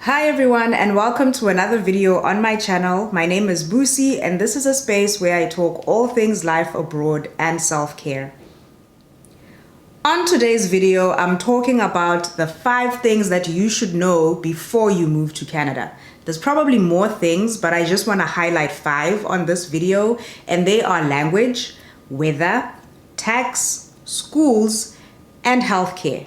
Hi everyone, and welcome to another video on my channel. My name is Busi and this is a space where I talk all things life abroad and self-care. On today's video, I'm talking about the 5 things that you should know before you move to Canada. There's probably more things, but I just want to highlight 5 on this video, and they are language, weather, tax, schools, and healthcare.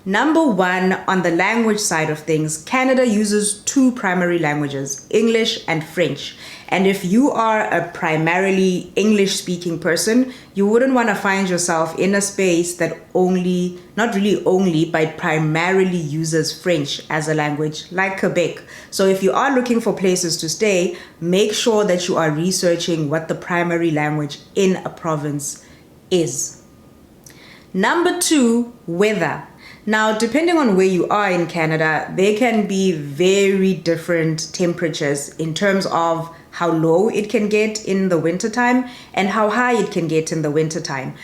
Number 1, on the language side of things, Canada uses 2 primary languages, English and French. And if you are a primarily English-speaking person, you wouldn't want to find yourself in a space that not really only, but primarily uses French as a language, like Quebec. So if you are looking for places to stay, make sure that you are researching what the primary language in a province is. Number 2, weather. Now, depending on where you are in Canada, there can be very different temperatures in terms of how low it can get in the wintertime and how high it can get in the wintertime.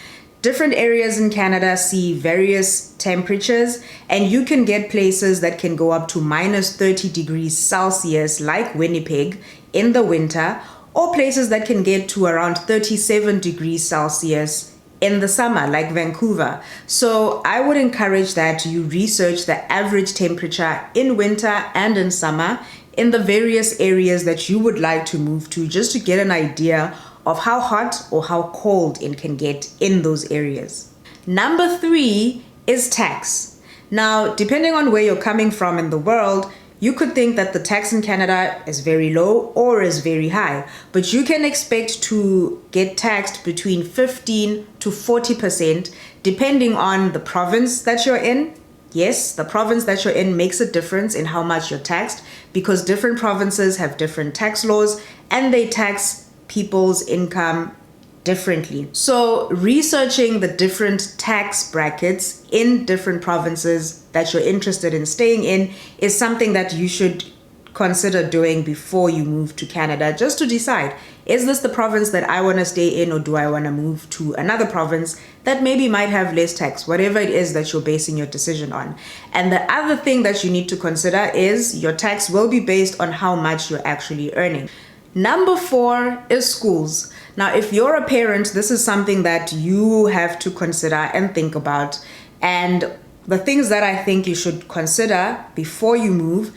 Different areas in Canada see various temperatures, and you can get places that can go up to minus 30 degrees Celsius, like Winnipeg, in the winter, or places that can get to around 37 degrees Celsius in the summer, like Vancouver. So I would encourage that you research the average temperature in winter and in summer in the various areas that you would like to move to, just to get an idea of how hot or how cold it can get in those areas. Number 3 is tax. Now, depending on where you're coming from in the world, you could think that the tax in Canada is very low or is very high, but you can expect to get taxed between 15 to 40% depending on the province that you're in. Yes, the province that you're in makes a difference in how much you're taxed, because different provinces have different tax laws and they tax people's income differently. So researching the different tax brackets in different provinces that you're interested in staying in is something that you should consider doing before you move to Canada, just to decide, is this the province that I want to stay in, or do I want to move to another province that maybe might have less tax, whatever it is that you're basing your decision on. And the other thing that you need to consider is your tax will be based on how much you're actually earning. Number 4 is schools. Now, if you're a parent, this is something that you have to consider and think about. And the things that I think you should consider before you move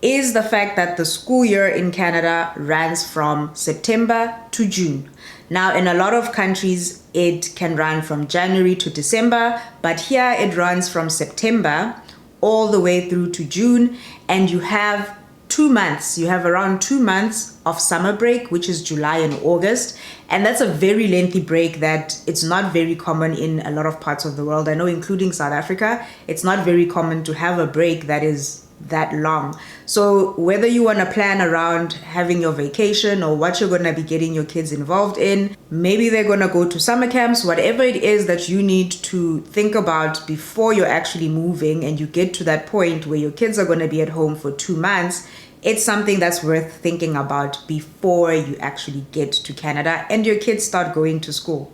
is the fact that the school year in Canada runs from September to June. Now, in a lot of countries, it can run from January to December, but here it runs from September all the way through to June, and you have 2 months. You have around 2 months of summer break, which is July and August. And that's a very lengthy break that it's not very common in a lot of parts of the world. I know, including South Africa, it's not very common to have a break that is that long. So whether you want to plan around having your vacation or what you're going to be getting your kids involved in, maybe they're going to go to summer camps, whatever it is that you need to think about before you're actually moving and you get to that point where your kids are going to be at home for 2 months, it's something that's worth thinking about before you actually get to Canada and your kids start going to school.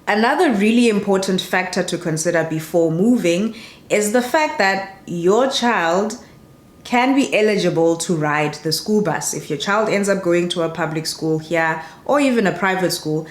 Another really important factor to consider before moving is the fact that your child can be eligible to ride the school bus. If your child ends up going to a public school here or even a private school,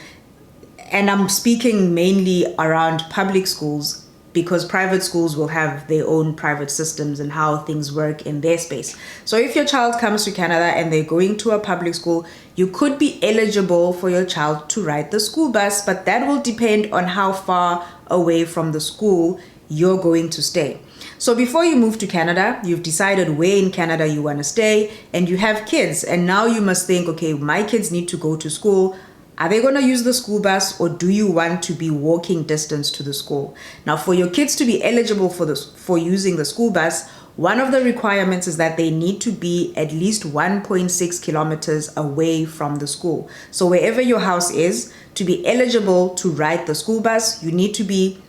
and I'm speaking mainly around public schools, because private schools will have their own private systems and how things work in their space. So if your child comes to Canada and they're going to a public school, you could be eligible for your child to ride the school bus, but that will depend on how far away from the school you're going to stay. So before you move to Canada, you've decided where in Canada you want to stay, and you have kids, and now you must think, okay, my kids need to go to school. Are they going to use the school bus, or do you want to be walking distance to the school? Now, for your kids to be eligible for using the school bus, one of the requirements is that they need to be at least 1.6 kilometers away from the school. So wherever your house is, to be eligible to ride the school bus, you need to be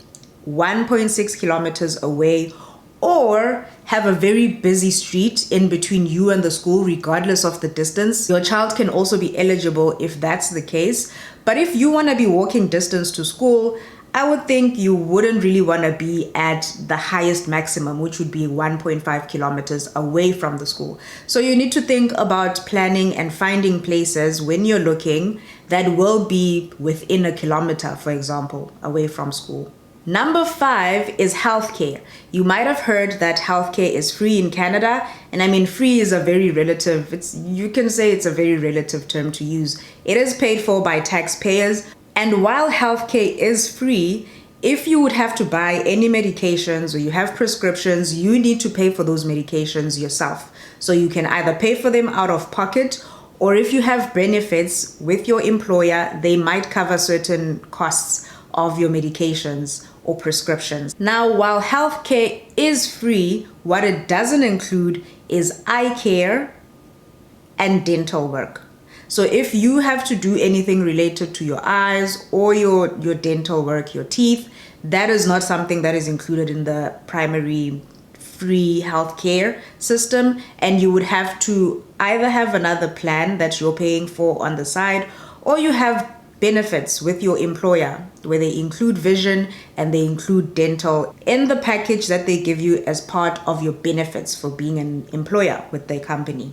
1.6 kilometers away, or have a very busy street in between you and the school, regardless of the distance. Your child can also be eligible if that's the case. But if you want to be walking distance to school, I would think you wouldn't really want to be at the highest maximum, which would be 1.5 kilometers away from the school. So you need to think about planning and finding places when you're looking that will be within a kilometer, for example, away from school. Number 5 is healthcare. You might have heard that healthcare is free in Canada, and I mean free is a very relative, you can say it's a very relative term to use. It is paid for by taxpayers, and while healthcare is free, if you would have to buy any medications or you have prescriptions, you need to pay for those medications yourself. So you can either pay for them out of pocket, or if you have benefits with your employer, they might cover certain costs of your medications or prescriptions. Now, while healthcare is free, what it doesn't include is eye care and dental work. So if you have to do anything related to your eyes or your dental work, your teeth, that is not something that is included in the primary free healthcare system, and you would have to either have another plan that you're paying for on the side, or you have benefits with your employer where they include vision and they include dental in the package that they give you as part of your benefits for being an employer with their company.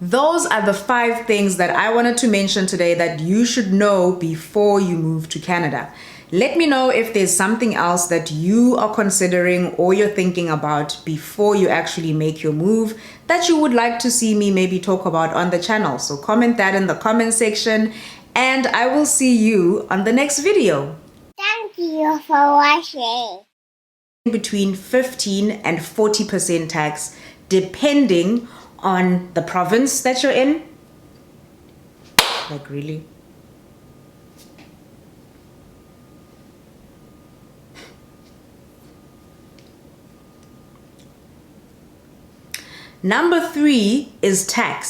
Those are the 5 things that I wanted to mention today that you should know before you move to Canada. Let me know if there's something else that you are considering or you're thinking about before you actually make your move that you would like to see me maybe talk about on the channel. So comment that in the comment section, and I will see you on the next video. Thank you for watching. Between 15 and 40% tax depending on the province that you're in. Like, really? Number 3 is tax.